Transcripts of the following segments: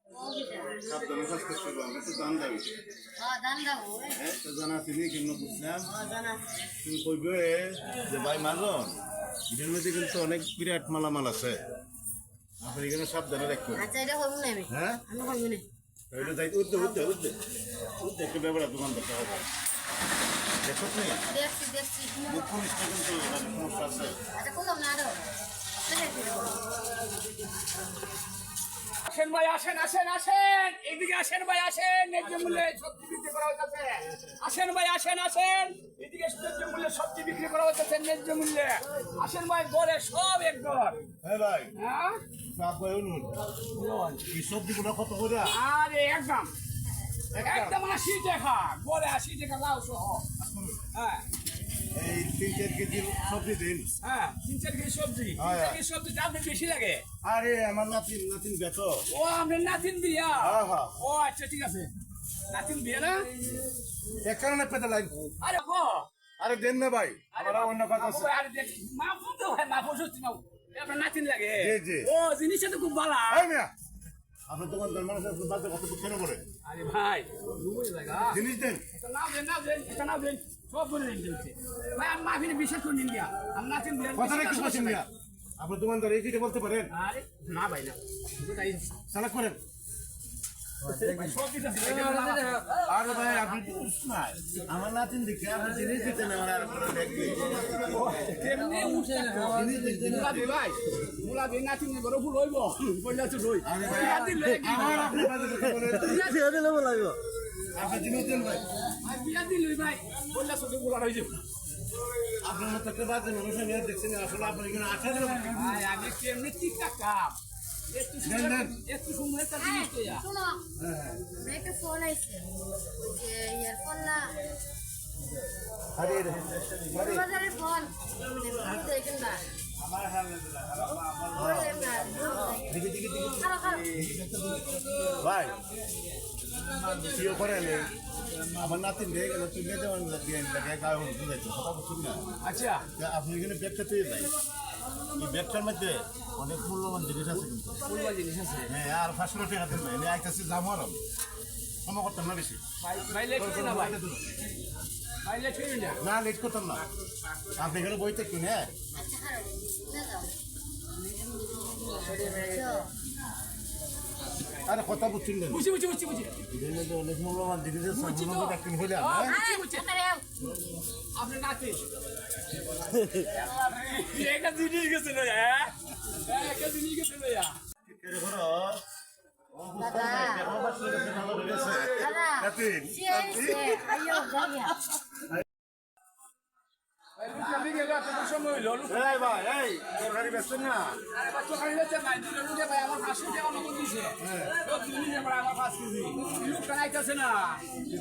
সাবধানে কাজ করতে হবে, আমরা তো দান দাবি। হ্যাঁ, তো জানা তিনি কেমন বুঝলাম। তুমি কইবে যে ভাই মাজন, এটার মধ্যে কিন্তু অনেক বিরাট মালামাল আছে। আপনি এখানে সাবধানে রাখবেন। হ্যাঁ? এটা যাই উঠতে একটু ব্যাপারে দোকান করতে হবে। দেখো নেই? পুলিশটা কিন্তু সমস্যা আছে। আসেন ভাই, আসেন এদিকে আসেন ভাই, আসেন ন্যায্য মূল্যে সবজি বিক্রি করা হচ্ছে। আসেন ভাই, আসেন এদিকে ন্যায্য মূল্যে সবজি বিক্রি করা হচ্ছে, ন্যায্য মূল্যে। আসেন ভাই, গড়ে সব একদর। হ্যাঁ ভাই, হ্যাঁ এই সবজিগুলো কত করে? আরে একদম 80 টাকা গড়ে, 80 টাকা লাউ সহ। হ্যাঁ এই 3-4 কেজি সবজি দিন। হ্যাঁ 3-4 কেজি সবজি, 3-4 কেজি সবজি দাম বেশি লাগে। আরে আমার নাতিন বেতো। ও আপনার নাতিন দিয়া? ও আচ্ছা ঠিক আছে, নাতিন দিয়া না এক কারণে পেতে লাইন। আরে গো, আরে দেন না ভাই, আমার অন্য কথা আছে। আরে দেখ মাফ তো ভাই, মাফ হচ্ছে না, আপনার নাতিন লাগে। জি। ও জিনিসটা তো খুব ভালো। এই মিয়া, আপনার দোকানদার মানুষের বাদে কত কেন করে? আরে ভাই জিনিস দেন। নাও দেন সব বলে দিন ভাই, আমি মাফিনে বিশ্বাস করে নিন গিয়া, আমি নাতিন দিয়া কথাটা কি বলছেন মিয়া? আপনার দোকানদার এই চিঠি বলতে পারেন? আরে না ভাই না, তাই সালাক করেন। সব দিতে আরে ভাই, আপনি তো নাই আমার নাতিন দেখে আপনি জিনিস দিতেন আমার আর কোনো দেখবে কেমনে উঠছে মুলা দে ভাই, মুলা দে নাতিন বড় ফুল হইব কইলা তো লই। আরে ভাই, আমার আপনি বাজে কথা বলেন। বিয়া দিলে বলাইব, আপনি জিনিস দেন ভাই। বিয়া দিলই ভাই কইলা তো মুলা হই যাব। আপনার মতো একটা বাজে মানুষ আমি আর দেখছি না, আসলে আপনি এখানে আসেন না। ভাই আমি কেমনে ঠিকঠাক কাম একটু সুন্দর একটা জিনিস তো ইয়া। শোনো, একটা ফোন আইছে, ওই যে ইয়ারফোন না, আরে বাজারের ফোন দেখেন না, ভাই সিও করেন আমার নাতিন দেখে গেল, তুমি যেমন দিয়ে লাগে গায়ে বুঝাইছো কথা বলছেন না। আচ্ছা আপনি এখানে ব্যাগটা পেয়ে যাই, এই ব্যাগটার মধ্যে অনেক মূল্যবান জিনিস আছে কিন্তু। ফুলবা জিনিস আছে। হ্যাঁ, আর 500 টাকা দেন না, এনে আইতেছি দাম আরাম ক্ষমা করতাম না বেশি। ভাই লেট করি না ভাই, ভাই লেট করি না। না, লেট করতাম না, আপনি এখানে বইতে কিন। হ্যাঁ, আরে কথা বুঝছেন না, বুঝি এদের মধ্যে অনেক মূল্যবান জিনিস আছে, বুঝছি তো। মূল্যবান একদিন হইলে আপনি নাতি একটা জিনিস গেছে না, একটা জিনিস গেছে না। সময় হইল ভাই, এই তরকারি বেচছেন না? আমার 500 টাকা নগদ দিছে, আমার 5 কেজি লোকটা আইতাছে না।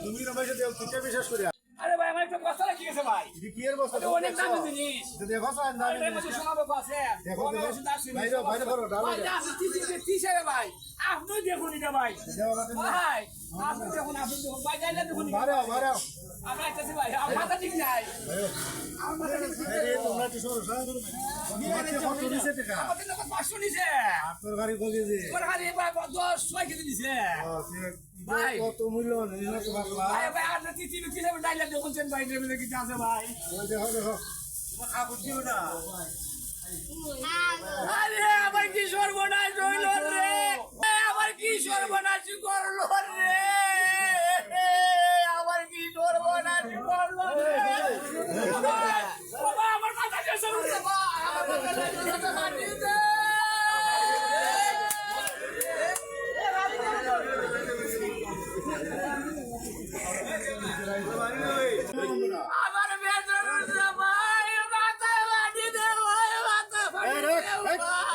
তুমি না ভাই দেও কিটা বিশেষ করে। আরে ভাই আমার একটা বস্তা রাখি গেছে ভাই, কি এর বস্তা? অনেক দামি জিনিস। দেখো তো আন্দাজ এর মধ্যে শোনাবো আছে, দেখো ভাই করো ডালো ভাই আপনি দেখুন এটা ভাই, ভাই আপনি দেখুন ভাই যাইলে দেখুন মারো আমরা আইতাছি ভাই, আমার মাথা ঠিক নাই, আমার মাথা ঠিক নাই। এই তোমরা কি সরো সারা করবে কত নিছে টাকা? আমাদের লোক 500 নিছে, আপনার গাড়ি কই যে তোর খালি ভাই 10 কেজি নিছে ভাই। কত মূল্য নিছে তো বাবা। ভাই ভাই আর তিতি বিক্রি হবে ডাইলা দেখুন ভাই নেবে কি আছে ভাই। দেখো খাবো দিও না। আরে আমার কি সর্বনাশ হইল রে, আমার কি সর্বনাশ করলো রে, আমার কি সর্বনাশ করলো রে। বাবা আমার মাথা গেছে বাবা, আমার মাথা গেছে মাটিতে। আমার বেতন ভাই মাথা মাটি দে ভাই, মাথা মাটি দে ভাই।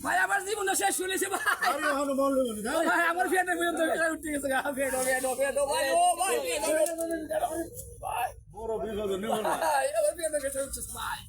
ভাই আমার জীবন শেষ শুনেছে ভাই, ভাই আমার ফেটে পর্যন্ত উঠে গেছে ভাই, ও ভাই ভাই বড় বিপদ নিও না। ভাই আমার ফেটে গেছে ভাই।